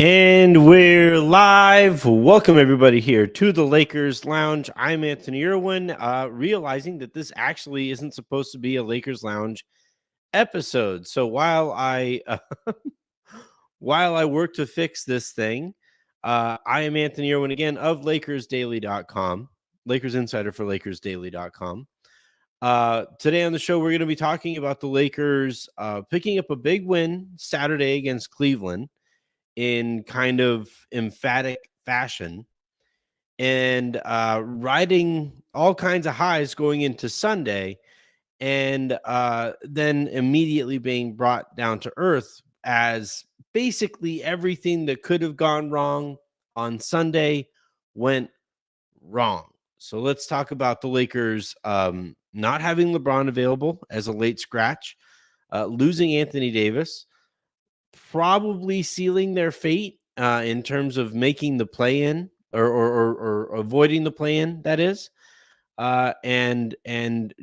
And we're live. Welcome everybody here to the Lakers Lounge. I'm Anthony Irwin, realizing that this actually isn't supposed to be a Lakers Lounge episode. So while I while I work to fix this thing, I am Anthony Irwin again of LakersDaily.com, Lakers Insider for LakersDaily.com. Today on the show, we're going to be talking about the Lakers picking up a big win Saturday against Cleveland in kind of emphatic fashion and riding all kinds of highs going into Sunday and then immediately being brought down to earth as basically everything that could have gone wrong on Sunday went wrong. So let's talk about the Lakers not having LeBron available as a late scratch, losing Anthony Davis, probably sealing their fate in terms of making the play-in or avoiding the play-in, that is, and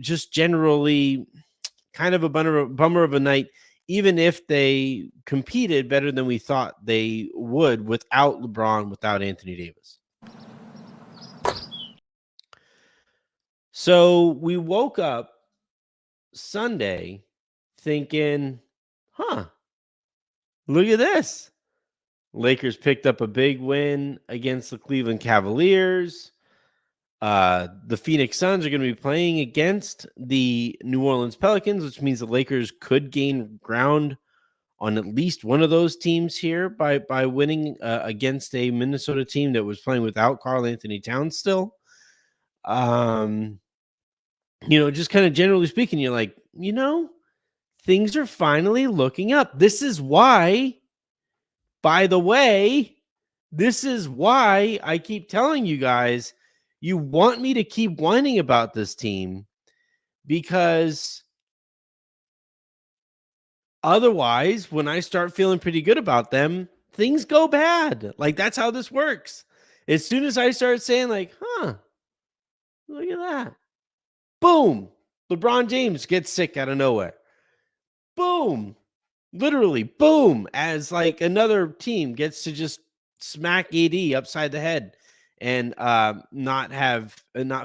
just generally kind of a bummer of a night, even if they competed better than we thought they would without LeBron, without Anthony Davis. So we woke up Sunday thinking, look at this. Lakers picked up a big win against the Cleveland Cavaliers. The Phoenix Suns are going to be playing against the New Orleans Pelicans, which means the Lakers could gain ground on at least one of those teams here by winning against a Minnesota team that was playing without Karl Anthony Towns still. Just kind of generally speaking, you're like, things are finally looking up. This is why, by the way, this is why I keep telling you guys, you want me to keep whining about this team, because otherwise, when I start feeling pretty good about them, things go bad. Like, that's how this works. As soon as I start saying, like, look at that. Boom. LeBron James gets sick out of nowhere. Boom. Literally, boom. As like another team gets to just smack AD upside the head and not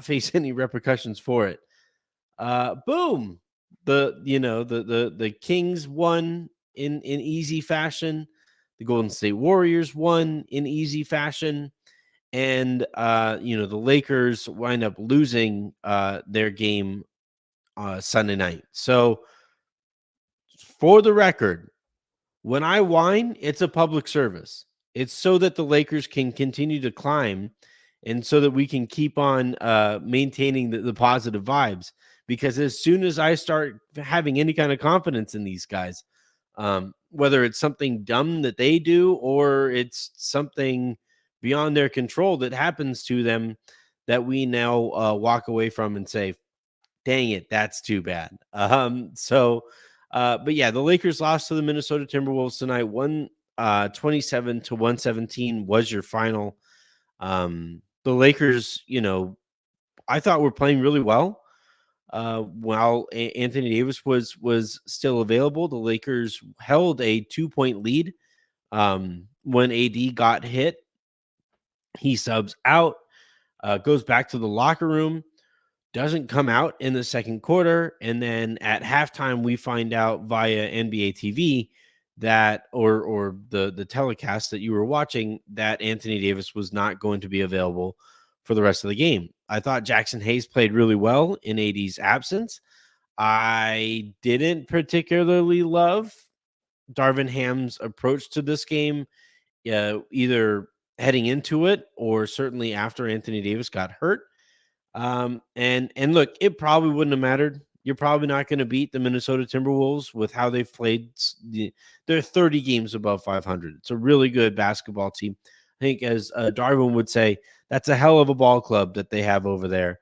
face any repercussions for it. Boom. The Kings won in easy fashion. The Golden State Warriors won in easy fashion. And the Lakers wind up losing their game Sunday night. So for the record, when I whine, it's a public service. It's so that the Lakers can continue to climb and so that we can keep on maintaining the positive vibes. Because as soon as I start having any kind of confidence in these guys, whether it's something dumb that they do or it's something beyond their control that happens to them that we now walk away from and say, dang it, that's too bad. But yeah, the Lakers lost to the Minnesota Timberwolves tonight. 127-117 was your final. The Lakers, I thought were playing really well. While Anthony Davis was still available, the Lakers held a 2-point lead. When AD got hit, he subs out, goes back to the locker room, doesn't come out in the second quarter, and then at halftime we find out via NBA TV that or the telecast that you were watching that Anthony Davis was not going to be available for the rest of the game. I thought Jackson Hayes played really well in AD's absence. I didn't particularly love Darvin Ham's approach to this game, either heading into it or certainly after Anthony Davis got hurt. And look, it probably wouldn't have mattered. You're probably not going to beat the Minnesota Timberwolves with how they've played. They're 30 games above 500. It's a really good basketball team. I think, as Darwin would say, that's a hell of a ball club that they have over there.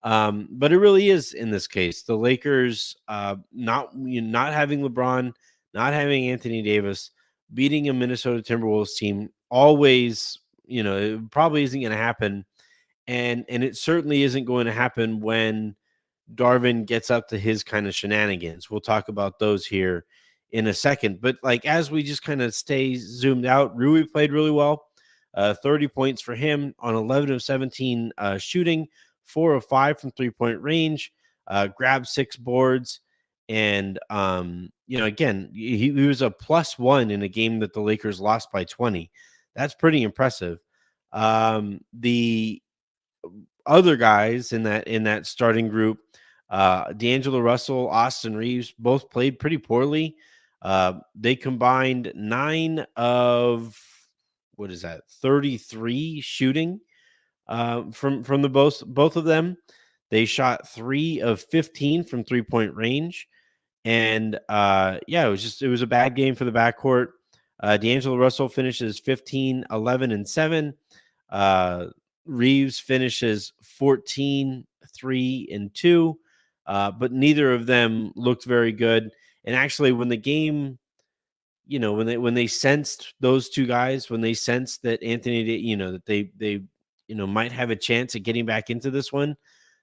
But it really is in this case. The Lakers not having LeBron, not having Anthony Davis, beating a Minnesota Timberwolves team always, it probably isn't going to happen. And it certainly isn't going to happen when Darvin gets up to his kind of shenanigans. We'll talk about those here in a second. But like as we just kind of stay zoomed out, Rui played really well. 30 points for him on 11 of 17 shooting, 4 of 5 from 3-point range, grabbed 6 boards. And, again, he was a +1 in a game that the Lakers lost by 20. That's pretty impressive. The other guys in that starting group, D'Angelo Russell, Austin Reeves, both played pretty poorly. They combined 9 of, 33 shooting from the both of them. They shot 3 of 15 from 3-point range. And it was a bad game for the backcourt. D'Angelo Russell finishes 15, 11, and 7. Reeves finishes 14, 3, and 2. But neither of them looked very good. And actually, when the game, when they sensed those two guys, when they sensed that Anthony, that they might have a chance at getting back into this one,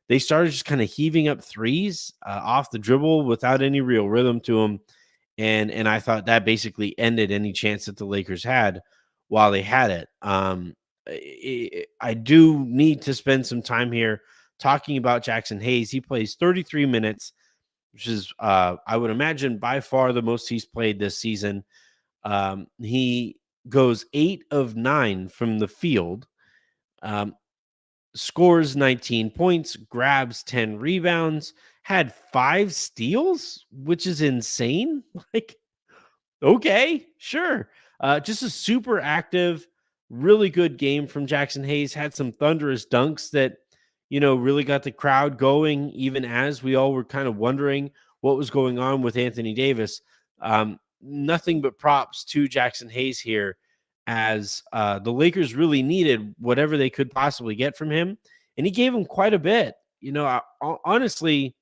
they started just kind of heaving up threes off the dribble without any real rhythm to them. And I thought that basically ended any chance that the Lakers had while they had it. I do need to spend some time here talking about Jackson Hayes. He plays 33 minutes, which is, I would imagine, by far the most he's played this season. He goes 8 of 9 from the field, scores 19 points, grabs 10 rebounds, had 5 steals, which is insane. Like, okay, sure. Just a super active, really good game from Jackson Hayes. Had some thunderous dunks that, really got the crowd going, even as we all were kind of wondering what was going on with Anthony Davis. Nothing but props to Jackson Hayes here, as the Lakers really needed whatever they could possibly get from him. And he gave him quite a bit. Honestly,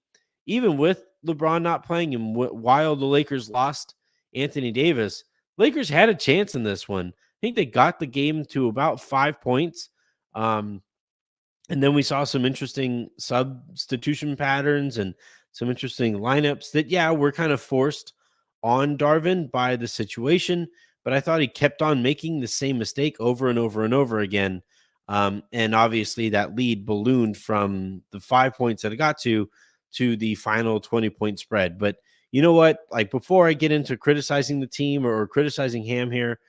even with LeBron not playing him while the Lakers lost Anthony Davis, Lakers had a chance in this one. I think they got the game to about 5 points. And then we saw some interesting substitution patterns and some interesting lineups that, were kind of forced on Darvin by the situation. But I thought he kept on making the same mistake over and over and over again. And obviously that lead ballooned from the 5 points that it got to the final 20-point spread. But you know what? Like, before I get into criticizing the team or criticizing Ham here,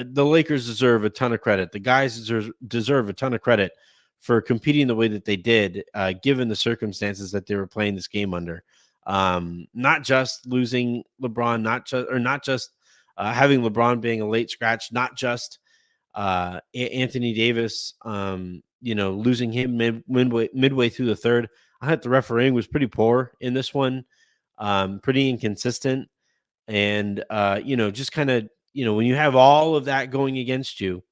the Lakers deserve a ton of credit. The guys deserve a ton of credit for competing the way that they did, given the circumstances that they were playing this game under. Not just losing LeBron, not just having LeBron being a late scratch, not just Anthony Davis, losing him midway through the third. I thought the refereeing was pretty poor in this one, pretty inconsistent. And, just kind of, when you have all of that going against you,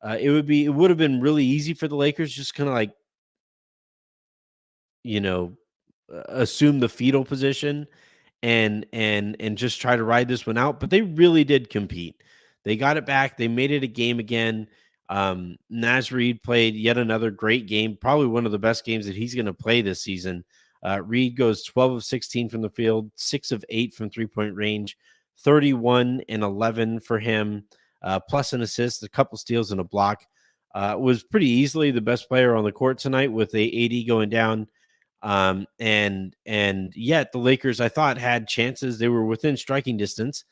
it would have been really easy for the Lakers just kind of like, assume the fetal position and just try to ride this one out. But they really did compete. They got it back. They made it a game again. Naz Reid played yet another great game, probably one of the best games that he's going to play this season. Reid goes 12 of 16 from the field, 6 of 8 from 3-point range, 31 and 11 for him, plus an assist, a couple steals, and a block. Was pretty easily the best player on the court tonight with the AD going down. And yet the Lakers, I thought, had chances. They were within striking distance.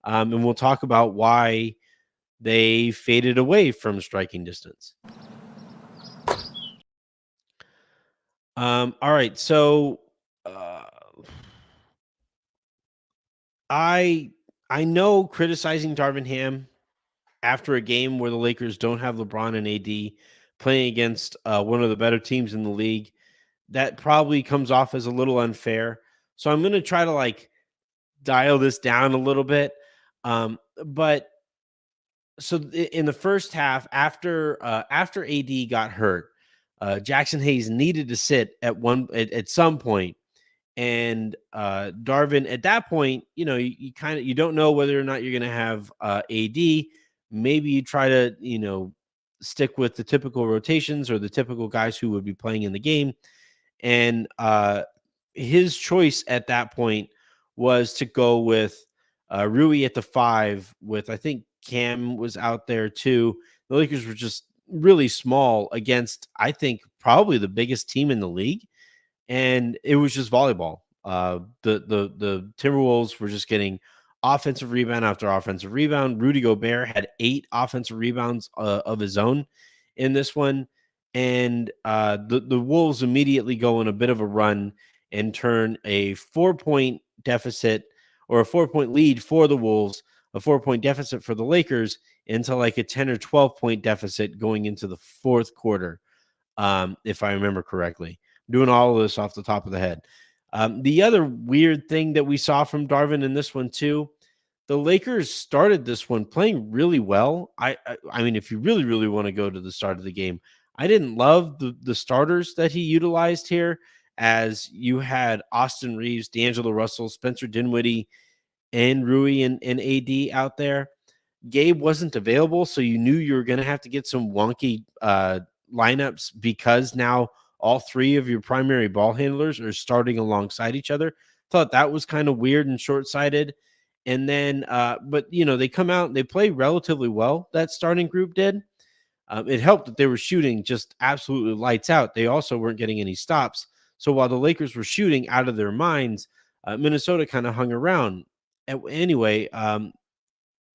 And we'll talk about why they faded away from striking distance. All right. So I know criticizing Darvin Ham after a game where the Lakers don't have LeBron and AD playing against one of the better teams in the league, that probably comes off as a little unfair. So I'm going to try to dial this down a little bit. But so in the first half, after AD got hurt, Jackson Hayes needed to sit at some point. And Darvin, at that point, you don't know whether or not you're going to have AD. Maybe you try to, stick with the typical rotations or the typical guys who would be playing in the game. And his choice at that point was to go with Rui at the 5 with, I think Cam was out there too. The Lakers were just really small against, I think, probably the biggest team in the league, and it was just volleyball. The Timberwolves were just getting offensive rebound after offensive rebound. Rudy Gobert had 8 offensive rebounds of his own in this one, and the Wolves immediately go on a bit of a run and turn a 4-point deficit or a 4-point lead for the Wolves, a 4-point deficit for the Lakers, into like a 10 or 12-point deficit going into the fourth quarter, if I remember correctly. I'm doing all of this off the top of the head. The other weird thing that we saw from Darvin in this one too, the Lakers started this one playing really well. I mean, if you really, really want to go to the start of the game, I didn't love the starters that he utilized here, as you had Austin Reeves, D'Angelo Russell, Spencer Dinwiddie, and Rui and AD out there. Gabe wasn't available, so you knew you were going to have to get some wonky lineups, because now all 3 of your primary ball handlers are starting alongside each other. Thought that was kind of weird and short-sighted. And then, but they come out and they play relatively well. That starting group did. It helped that they were shooting just absolutely lights out. They also weren't getting any stops. So while the Lakers were shooting out of their minds, Minnesota kind of hung around. Anyway,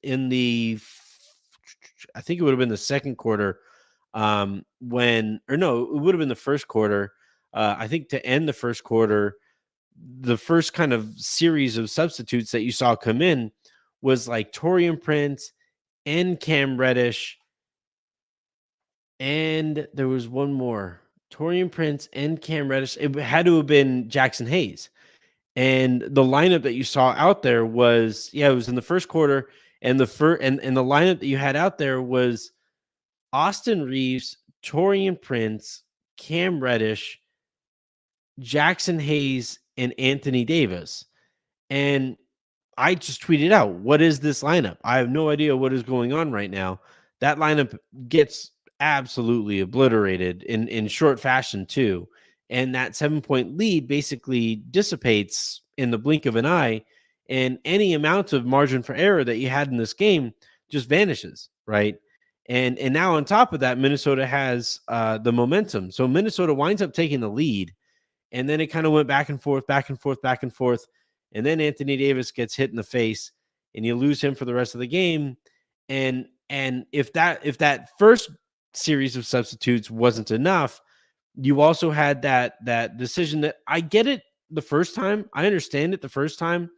in the, I think it would have been the second quarter, it would have been the first quarter. I think to end the first quarter, the first kind of series of substitutes that you saw come in was like Taurean Prince and Cam Reddish, and there was one more. Taurean Prince and Cam Reddish. It had to have been Jackson Hayes. And the lineup that you saw out there was, it was in the first quarter, and the lineup that you had out there was Austin Reeves, Taurean Prince, Cam Reddish, Jackson Hayes, and Anthony Davis. And I just tweeted out, what is this lineup? I have no idea what is going on right now. That lineup gets absolutely obliterated in short fashion too. And that 7-point lead basically dissipates in the blink of an eye. And any amount of margin for error that you had in this game just vanishes, right? And now on top of that, Minnesota has the momentum. So Minnesota winds up taking the lead. And then it kind of went back and forth, back and forth, back and forth. And then Anthony Davis gets hit in the face, and you lose him for the rest of the game. And if that first series of substitutes wasn't enough, you also had that decision that, I get it the first time. I understand it the first time,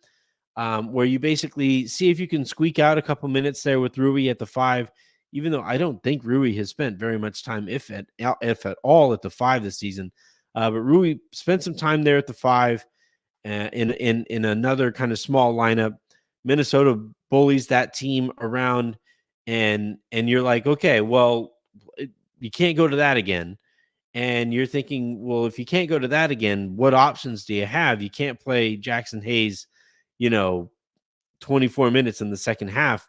where you basically see if you can squeak out a couple minutes there with Rui at the 5, even though I don't think Rui has spent very much time, if at all, at the 5 this season. But Rui spent some time there at the 5 in another kind of small lineup. Minnesota bullies that team around, and you're like, okay, well, you can't go to that again. And you're thinking, well, if you can't go to that again, what options do you have? You can't play Jackson Hayes, 24 minutes in the second half.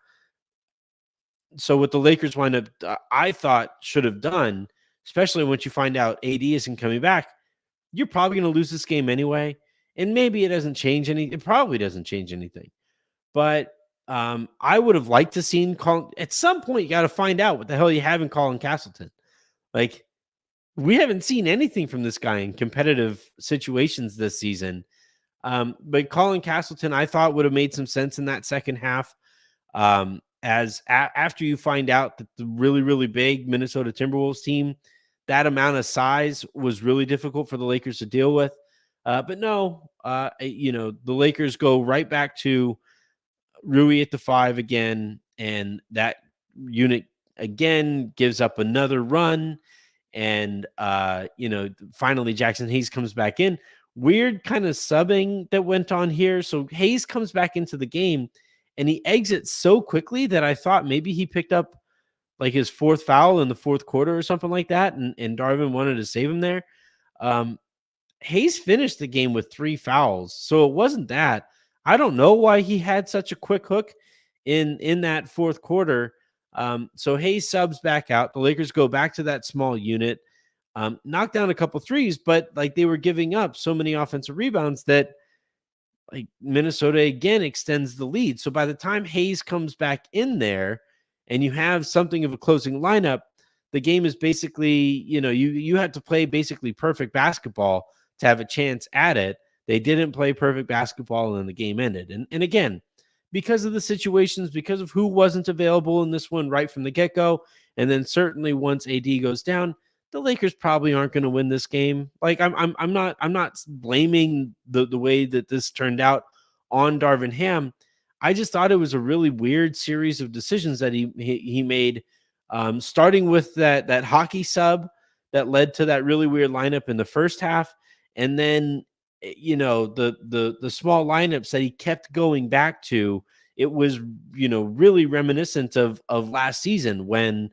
So what the Lakers wind up, I thought, should have done, especially once you find out AD isn't coming back, you're probably going to lose this game anyway. And maybe it doesn't change anything. It probably doesn't change anything. But I would have liked to seen Colin. At some point, you got to find out what the hell you have in Colin Castleton. Like, we haven't seen anything from this guy in competitive situations this season. But Colin Castleton, I thought, would have made some sense in that second half. After you find out that the really, really big Minnesota Timberwolves team, that amount of size was really difficult for the Lakers to deal with. But no, the Lakers go right back to Rui at the 5 again, and that unit again gives up another run. And finally Jackson Hayes comes back in. Weird kind of subbing that went on here. So Hayes comes back into the game, and he exits so quickly that I thought maybe he picked up like his 4th foul in the 4th quarter or something like that, and Darvin wanted to save him there. Hayes finished the game with 3 fouls, so it wasn't that. I don't know why he had such a quick hook in that 4th quarter. So Hayes subs back out. The Lakers go back to that small unit, knock down a couple threes, but like they were giving up so many offensive rebounds that like Minnesota again extends the lead. So by the time Hayes comes back in there and you have something of a closing lineup, the game is basically, you have to play basically perfect basketball to have a chance at it. They didn't play perfect basketball and the game ended. And again, because of the situations, because of who wasn't available in this one right from the get-go, and then certainly once AD goes down, the Lakers probably aren't going to win this game. Like I'm not blaming the way that this turned out on Darvin Ham. I just thought it was a really weird series of decisions that he made, starting with that hockey sub that led to that really weird lineup in the first half, and then the small lineups that he kept going back to. It was really reminiscent of last season when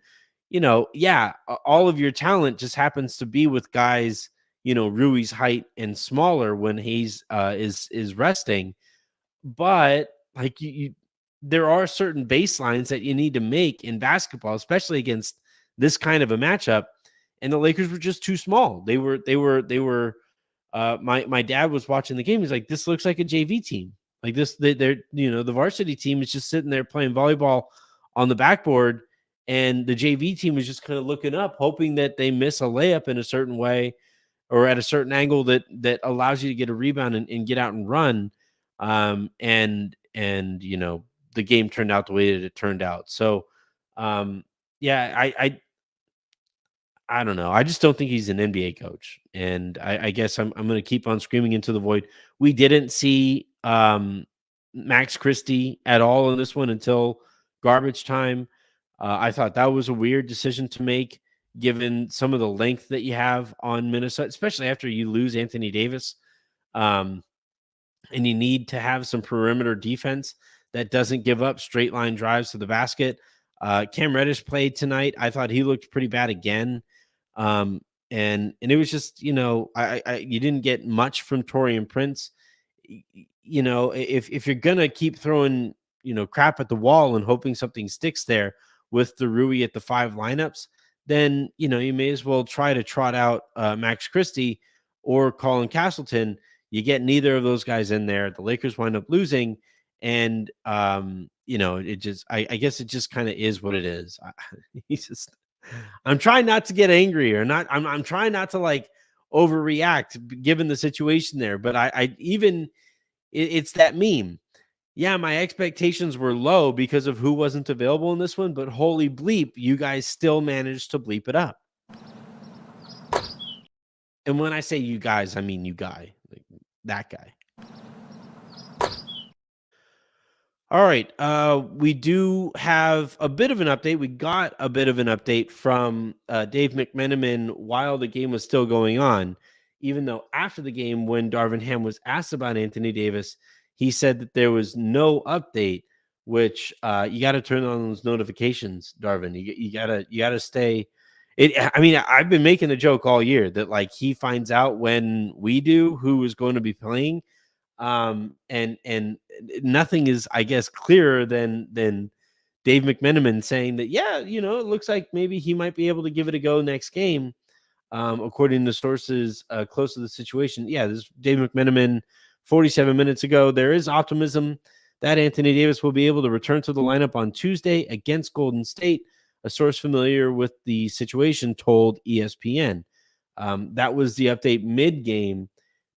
all of your talent just happens to be with guys, Rui's height and smaller when Hayes is resting. But like there are certain baselines that you need to make in basketball, especially against this kind of a matchup. And the Lakers were just too small. They were. My dad was watching the game. He's like, "This looks like a JV team. Like this, they're the varsity team is just sitting there playing volleyball on the backboard, and the JV team is just kind of looking up, hoping that they miss a layup in a certain way or at a certain angle that allows you to get a rebound and get out and run. And the game turned out the way that it turned out. So, yeah, I don't know. I just don't think he's an NBA coach, and I guess I'm going to keep on screaming into the void. We didn't see Max Christie at all in this one until garbage time. I thought that was a weird decision to make, given some of the length that you have on Minnesota, especially after you lose Anthony Davis, and you need to have some perimeter defense that doesn't give up straight line drives to the basket. Cam Reddish played tonight. I thought he looked pretty bad again. And it was just, you didn't get much from Taurean Prince. If you're gonna keep throwing, crap at the wall and hoping something sticks there with the Rui at the 5 lineups, then you may as well try to trot out Max Christie or Colin Castleton. You get neither of those guys in there. The Lakers wind up losing, and it just, I guess it just kind of is what it is. He's just, I'm trying not to get angry or not. I'm trying not to like overreact given the situation there. But it's that meme. Yeah, my expectations were low because of who wasn't available in this one, but holy bleep, you guys still managed to bleep it up. And when I say you guys, I mean you guy, like that guy. All right. We do have a bit of an update. We got a bit of an update from Dave McMenamin while the game was still going on, even though after the game, when Darvin Ham was asked about Anthony Davis, he said that there was no update, which you got to turn on those notifications, Darvin. You gotta stay. I mean, I've been making a joke all year that like he finds out when we do who is going to be playing. And nothing is, I guess, clearer than Dave McMenamin saying that, yeah, it looks like maybe he might be able to give it a go next game, according to sources close to the situation. Yeah, this is Dave McMenamin 47 minutes ago. There is optimism that Anthony Davis will be able to return to the lineup on Tuesday against Golden State. A source familiar with the situation told ESPN. That was the update mid-game.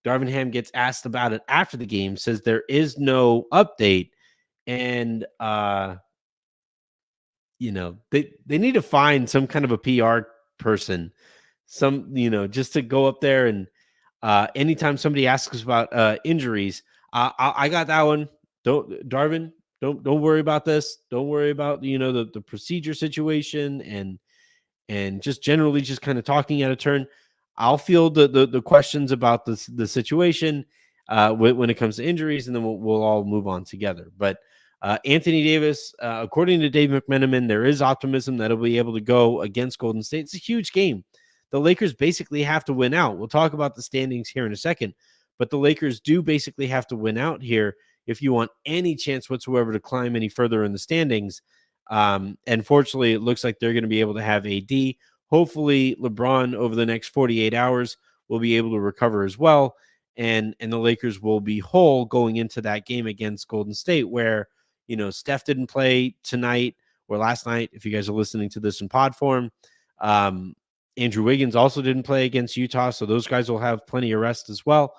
Darvin Ham gets asked about it after the game, says there is no update. And, they need to find some kind of a PR person, just to go up there and anytime somebody asks us about injuries, I got that one. Darvin, don't worry about this. Don't worry about, the procedure situation and just generally just kind of talking out of turn. I'll field the questions about the situation when it comes to injuries, and then we'll all move on together. But Anthony Davis, according to Dave McMenamin, there is optimism that he'll be able to go against Golden State. It's a huge game. The Lakers basically have to win out. We'll talk about the standings here in a second, but the Lakers do basically have to win out here if you want any chance whatsoever to climb any further in the standings. And fortunately, it looks like they're going to be able to have AD. Hopefully, LeBron over the next 48 hours will be able to recover as well. and the Lakers will be whole going into that game against Golden State, where Steph didn't play tonight or last night. If you guys are listening to this in pod form, Andrew Wiggins also didn't play against Utah, so those guys will have plenty of rest as well.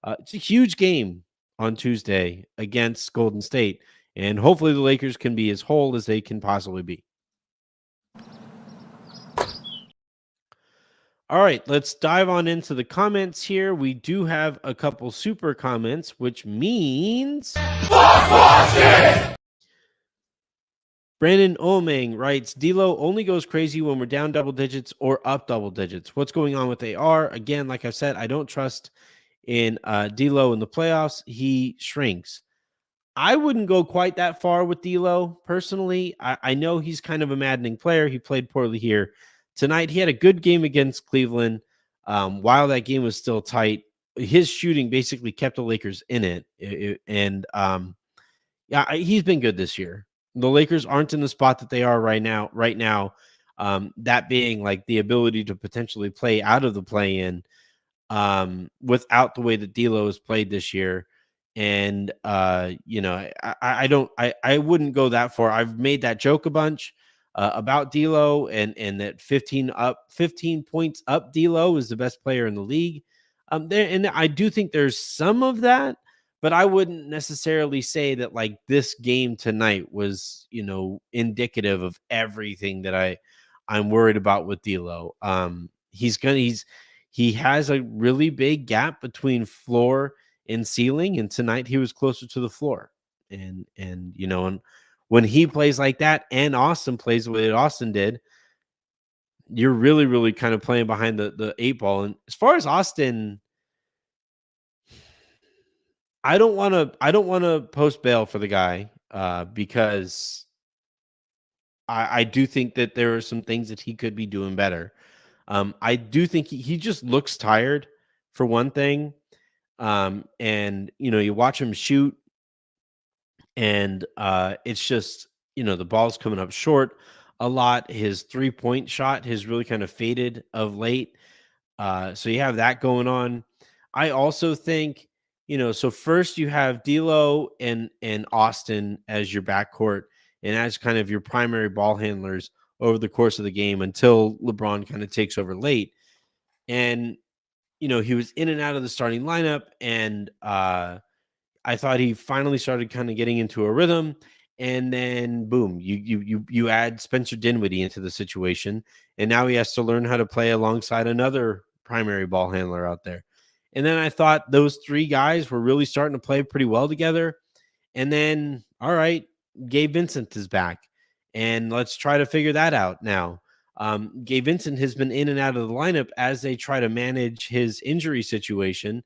It's a huge game on Tuesday against Golden State, and hopefully the Lakers can be as whole as they can possibly be. All right, let's dive on into the comments here. We do have a couple super comments, which means Brandon Omeng writes, D'Lo only goes crazy when we're down double digits or up double digits. What's going on with AR? Again, like I said, I don't trust in D'Lo in the playoffs. He shrinks. I wouldn't go quite that far with D'Lo personally. I know he's kind of a maddening player. He played poorly here tonight. He had a good game against Cleveland. While that game was still tight, his shooting basically kept the Lakers in it. He's been good this year. The Lakers aren't in the spot that they are right now. That being like the ability to potentially play out of the play-in without the way that D'Lo has played this year. And I wouldn't go that far. I've made that joke a bunch about D'Lo and that 15 points up D'Lo is the best player in the league. And I do think there's some of that, but I wouldn't necessarily say that like this game tonight was, indicative of everything that I'm worried about with D'Lo. He has a really big gap between floor and ceiling, and tonight he was closer to the floor. And when he plays like that and Austin plays the way that Austin did, you're really, really kind of playing behind the 8 ball. And as far as Austin, I don't want to post bail for the guy because I do think that there are some things that he could be doing better. I do think he just looks tired for one thing. And you watch him shoot and it's just, the ball's coming up short a lot. His 3-point shot has really kind of faded of late. So you have that going on. I also think, so first you have D'Lo and Austin as your backcourt and as kind of your primary ball handlers over the course of the game until LeBron kind of takes over late. And, he was in and out of the starting lineup, and I thought he finally started kind of getting into a rhythm. And then boom, you add Spencer Dinwiddie into the situation, and now he has to learn how to play alongside another primary ball handler out there. And then I thought those 3 guys were really starting to play pretty well together. And then, all right, Gabe Vincent is back, and let's try to figure that out now. Gabe Vincent has been in and out of the lineup as they try to manage his injury situation.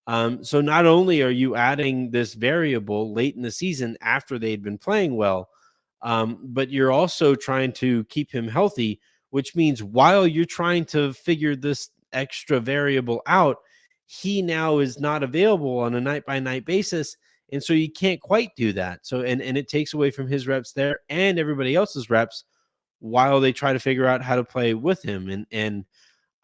So not only are you adding this variable late in the season after they'd been playing well, but you're also trying to keep him healthy, which means while you're trying to figure this extra variable out, he now is not available on a night-by-night basis. And so you can't quite do that. So, and it takes away from his reps there and everybody else's reps while they try to figure out how to play with him. And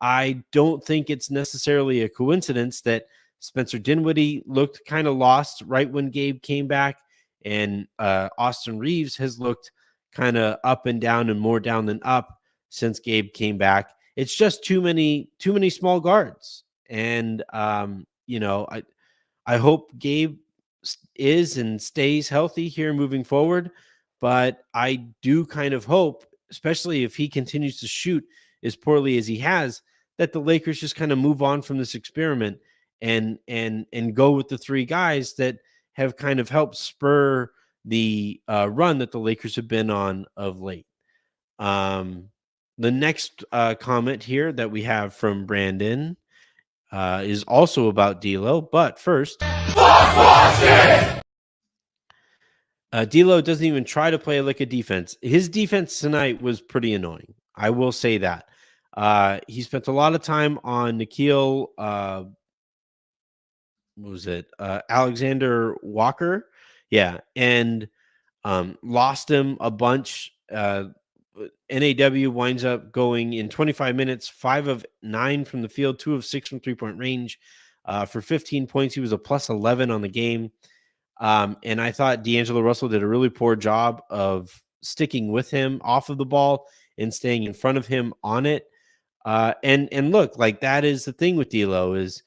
I don't think it's necessarily a coincidence that Spencer Dinwiddie looked kind of lost right when Gabe came back, and Austin Reeves has looked kind of up and down and more down than up since Gabe came back. It's just too many small guards, and I hope Gabe is and stays healthy here moving forward, but I do kind of hope, especially if he continues to shoot as poorly as he has, that the Lakers just kind of move on from this experiment and go with the 3 guys that have kind of helped spur the run that the Lakers have been on of late. The next comment here that we have from Brandon is also about D'Lo, but first, D'Lo doesn't even try to play like a defense. His defense tonight was pretty annoying. I will say that. He spent a lot of time on Nikhil. What was it? Alexander Walker. Yeah. And lost him a bunch. NAW winds up going in 25 minutes, 5 of 9 from the field, 2 of 6 from 3-point range. for 15 points. He was a plus 11 on the game. And I thought D'Angelo Russell did a really poor job of sticking with him off of the ball and staying in front of him on it. And look, like that is the thing with D'Lo is,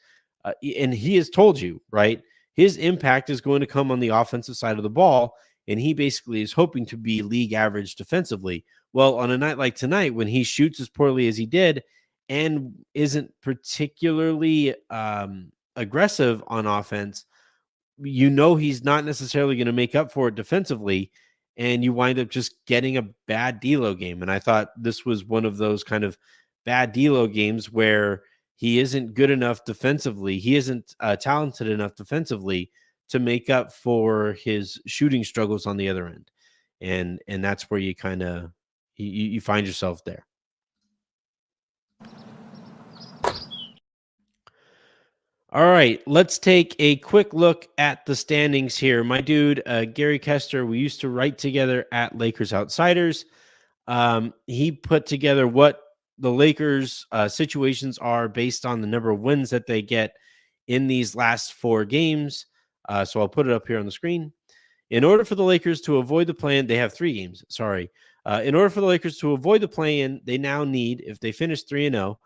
and he has told you, right? His impact is going to come on the offensive side of the ball, and he basically is hoping to be league average defensively. Well, on a night like tonight, when he shoots as poorly as he did, and isn't particularly aggressive on offense, he's not necessarily going to make up for it defensively, and you wind up just getting a bad D'Lo game. And I thought this was one of those kind of bad D'Lo games where he isn't good enough defensively. He isn't talented enough defensively to make up for his shooting struggles on the other end, and that's where you kind of you find yourself there. All right, let's take a quick look at the standings here. My dude, Gary Kester, we used to write together at Lakers Outsiders. He put together what the Lakers' situations are based on the number of wins that they get in these last 4 games. So I'll put it up here on the screen. In order for the Lakers to avoid the play-in, they have 3 games. Sorry. In order for the Lakers to avoid the play-in, they now need, if they finish 3-0,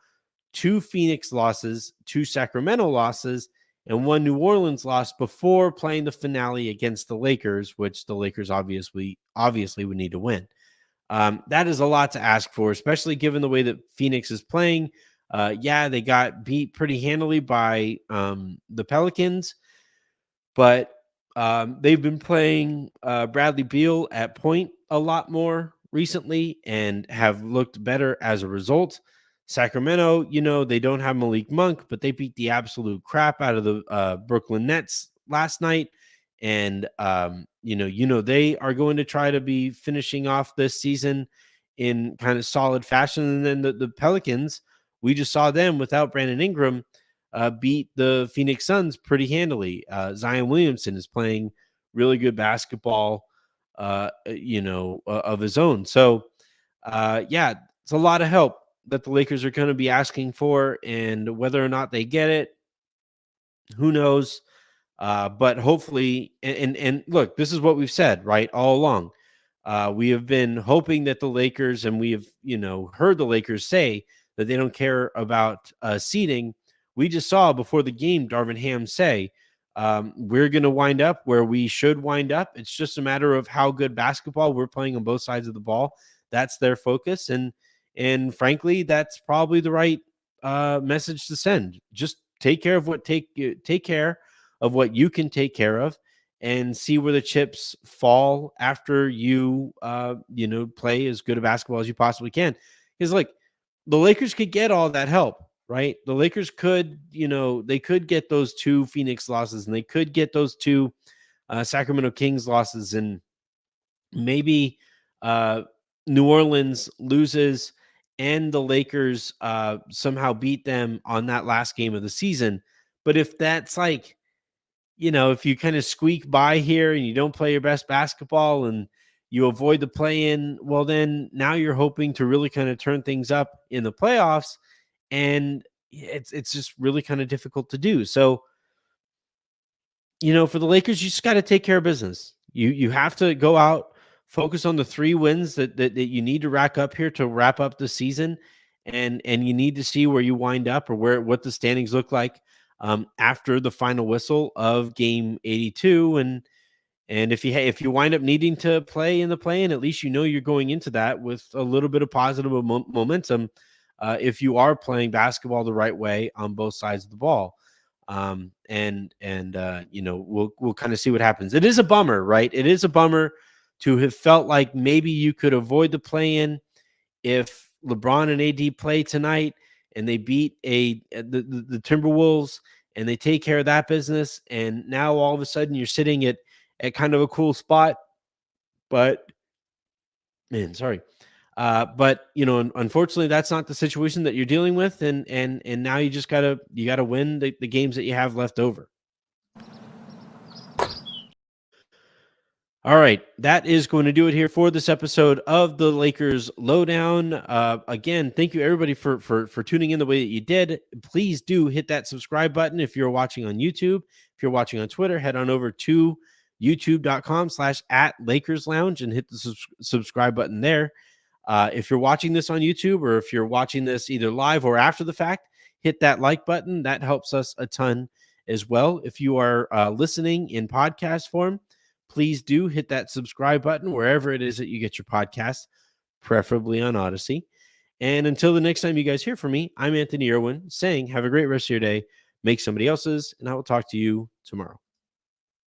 2 Phoenix losses, 2 Sacramento losses, and 1 New Orleans loss before playing the finale against the Lakers, which the Lakers obviously would need to win. That is a lot to ask for, especially given the way that Phoenix is playing. They got beat pretty handily by the Pelicans, but they've been playing Bradley Beal at point a lot more recently and have looked better as a result. Sacramento, they don't have Malik Monk, but they beat the absolute crap out of the Brooklyn Nets last night. And, they are going to try to be finishing off this season in kind of solid fashion. And then the Pelicans, we just saw them without Brandon Ingram beat the Phoenix Suns pretty handily. Zion Williamson is playing really good basketball, of his own. So, it's a lot of help that the Lakers are going to be asking for, and whether or not they get it, who knows? But hopefully, and look, this is what we've said, right, all along. We have been hoping that the Lakers, and we have, heard the Lakers say that they don't care about seeding. We just saw before the game Darvin Ham say, we're going to wind up where we should wind up. It's just a matter of how good basketball we're playing on both sides of the ball. That's their focus. And frankly, that's probably the right message to send. Just take care of take care of what you can take care of, and see where the chips fall after you play as good a basketball as you possibly can. Because like the Lakers could get all that help, right? The Lakers could, they could get those 2 Phoenix losses, and they could get those 2 Sacramento Kings losses, and maybe New Orleans loses and the Lakers somehow beat them on that last game of the season. But if that's like, if you kind of squeak by here and you don't play your best basketball and you avoid the play-in, well, then now you're hoping to really kind of turn things up in the playoffs, and it's just really kind of difficult to do. So, for the Lakers, you just got to take care of business. You have to go out, focus on the 3 wins that you need to rack up here to wrap up the season, and you need to see where you wind up, or what the standings look like after the final whistle of game 82. And if you wind up needing to play in the play-in, at least you're going into that with a little bit of positive momentum if you are playing basketball the right way on both sides of the ball. We'll kind of see what happens. It is a bummer, right? It is a bummer to have felt like maybe you could avoid the play-in if LeBron and AD play tonight and they beat the Timberwolves and they take care of that business, and now all of a sudden you're sitting at kind of a cool spot. But man, sorry. But unfortunately, that's not the situation that you're dealing with, and now you just gotta win the games that you have left over. All right, that is going to do it here for this episode of the Lakers Lowdown. Again, thank you everybody for tuning in the way that you did. Please do hit that subscribe button if you're watching on YouTube. If you're watching on Twitter, head on over to youtube.com/@Lakers Lounge and hit the subscribe button there. If you're watching this on YouTube, or if you're watching this either live or after the fact, hit that like button. That helps us a ton as well. If you are listening in podcast form, please do hit that subscribe button wherever it is that you get your podcasts, preferably on Odyssey. And until the next time you guys hear from me, I'm Anthony Irwin saying have a great rest of your day, make somebody else's, and I will talk to you tomorrow.